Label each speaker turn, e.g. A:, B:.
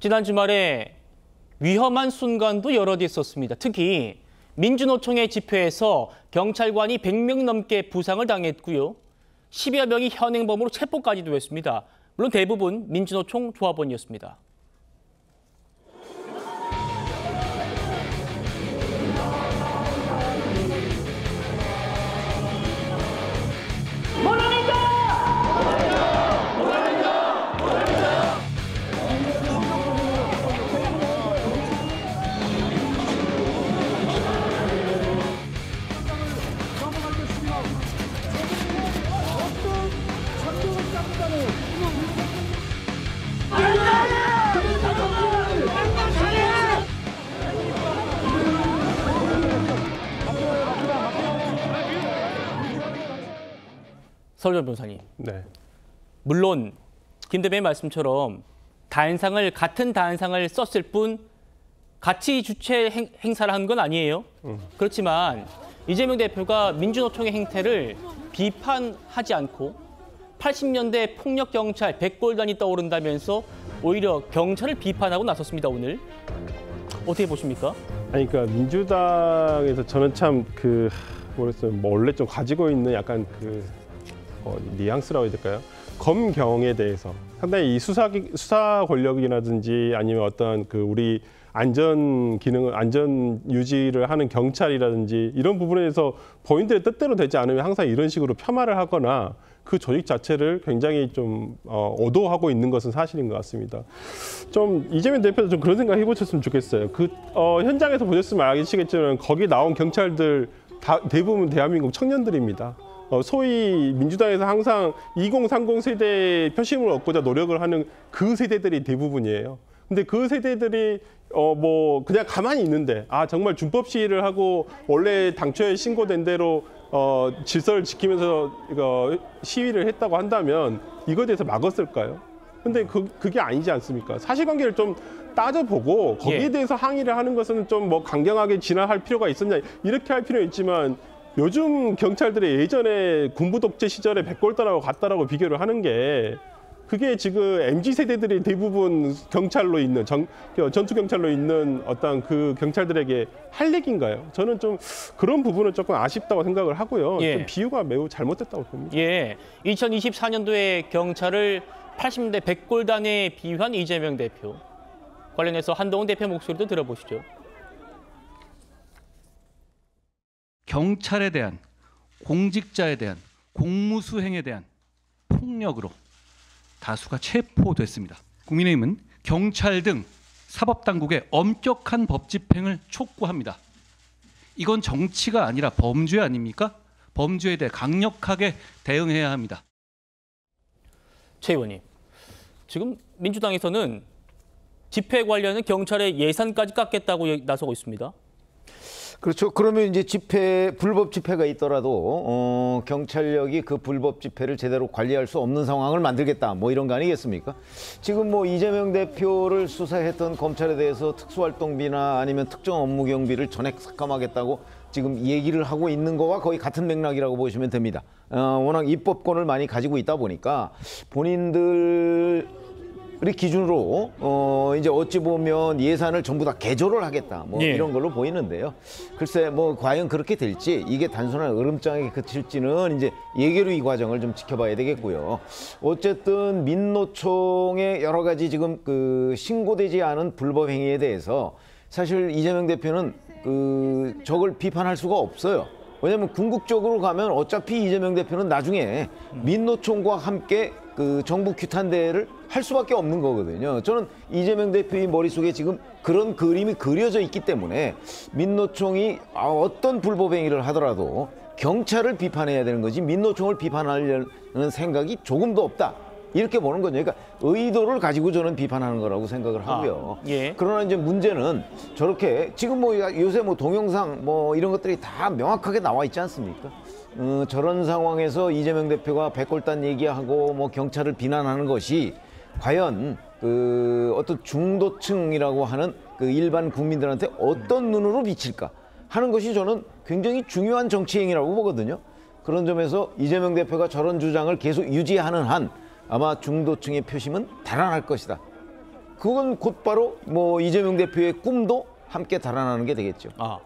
A: 지난 주말에 위험한 순간도 여러 개 있었습니다. 특히 민주노총의 집회에서 경찰관이 100명 넘게 부상을 당했고요. 10여 명이 현행범으로 체포까지도 했습니다. 물론 대부분 민주노총 조합원이었습니다. 서울전 변호사님.
B: 네.
A: 물론 김 대변인 말씀처럼 같은 다한상을 썼을 뿐 같이 주최 행사를 한 건 아니에요. 그렇지만 이재명 대표가 민주노총의 행태를 비판하지 않고 80년대 폭력경찰 100골단이 떠오른다면서 오히려 경찰을 비판하고 나섰습니다, 오늘. 어떻게 보십니까?
B: 아니, 그러니까 민주당에서 저는 참 모르겠어요. 원래 좀 가지고 있는 약간 뉘앙스라고 해야 될까요? 검경에 대해서 상당히 이 수사 권력이라든지 아니면 어떤 우리 안전 유지를 하는 경찰이라든지 이런 부분에서 본인들의 뜻대로 되지 않으면 항상 이런 식으로 폄하를 하거나 그 조직 자체를 굉장히 좀 오도하고 있는 것은 사실인 것 같습니다. 좀 이재명 대표도 좀 그런 생각 해보셨으면 좋겠어요. 현장에서 보셨으면 아시겠지만 거기 나온 경찰들 대부분 대한민국 청년들입니다. 소위 민주당에서 항상 2030 세대의 표심을 얻고자 노력을 하는 그 세대들이 대부분이에요. 근데 그 세대들이 그냥 가만히 있는데 정말 준법 시위를 하고 원래 당초에 신고된 대로 질서를 지키면서 시위를 했다고 한다면 이거에 대해서 막았을까요? 근데 그게 아니지 않습니까? 사실관계를 좀 따져보고 거기에 대해서 항의를 하는 것은 좀 강경하게 진화할 필요가 있었냐 이렇게 할 필요는 있지만 요즘 경찰들이 예전에 군부 독재 시절에 백골단하고 같다라고 비교를 하는 게 그게 지금 MZ 세대들이 대부분 경찰로 있는 전투 경찰로 있는 어떤 그 경찰들에게 할 얘기인가요? 저는 좀 그런 부분은 조금 아쉽다고 생각을 하고요. 좀 비유가 매우 잘못됐다고 봅니다.
A: 2024년도에 경찰을 80년대 백골단에 비유한 이재명 대표. 관련해서 한동훈 대표 목소리도 들어보시죠.
C: 경찰에 대한, 공직자에 대한, 공무수행에 대한 폭력으로 다수가 체포됐습니다. 국민의힘은 경찰 등 사법당국의 엄격한 법 집행을 촉구합니다. 이건 정치가 아니라 범죄 아닙니까? 범죄에 대해 강력하게 대응해야 합니다.
A: 최 의원님, 지금 민주당에서는 집회 관련은 경찰의 예산까지 깎겠다고 나서고 있습니다.
D: 그렇죠. 그러면 이제 불법 집회가 있더라도 경찰력이 그 불법 집회를 제대로 관리할 수 없는 상황을 만들겠다. 이런 거 아니겠습니까? 지금 이재명 대표를 수사했던 검찰에 대해서 특수활동비나 아니면 특정 업무 경비를 전액 삭감하겠다고 지금 얘기를 하고 있는 거와 거의 같은 맥락이라고 보시면 됩니다. 워낙 입법권을 많이 가지고 있다 보니까 본인들 우리 기준으로 이제 어찌 보면 예산을 전부 다 개조를 하겠다 이런 걸로 보이는데요. 글쎄 과연 그렇게 될지 이게 단순한 으름장에 그칠지는 이제 예결위 이 과정을 좀 지켜봐야 되겠고요. 어쨌든 민노총의 여러 가지 지금 신고되지 않은 불법 행위에 대해서 사실 이재명 대표는 저걸 비판할 수가 없어요. 왜냐하면 궁극적으로 가면 어차피 이재명 대표는 나중에 민노총과 함께 정부 규탄대회를 할 수밖에 없는 거거든요. 저는 이재명 대표의 머릿속에 지금 그런 그림이 그려져 있기 때문에 민노총이 어떤 불법 행위를 하더라도 경찰을 비판해야 되는 거지 민노총을 비판하려는 생각이 조금도 없다. 이렇게 보는 거죠. 그러니까 의도를 가지고 저는 비판하는 거라고 생각을 하고요. 그러나 이제 문제는 저렇게 지금 요새 동영상 이런 것들이 다 명확하게 나와 있지 않습니까? 저런 상황에서 이재명 대표가 백골단 얘기하고 경찰을 비난하는 것이 과연 어떤 중도층이라고 하는 일반 국민들한테 어떤 눈으로 비칠까 하는 것이 저는 굉장히 중요한 정치 행위라고 보거든요. 그런 점에서 이재명 대표가 저런 주장을 계속 유지하는 한 아마 중도층의 표심은 달아날 것이다. 그건 곧바로 뭐 이재명 대표의 꿈도 함께 달아나는 게 되겠죠.
A: 아.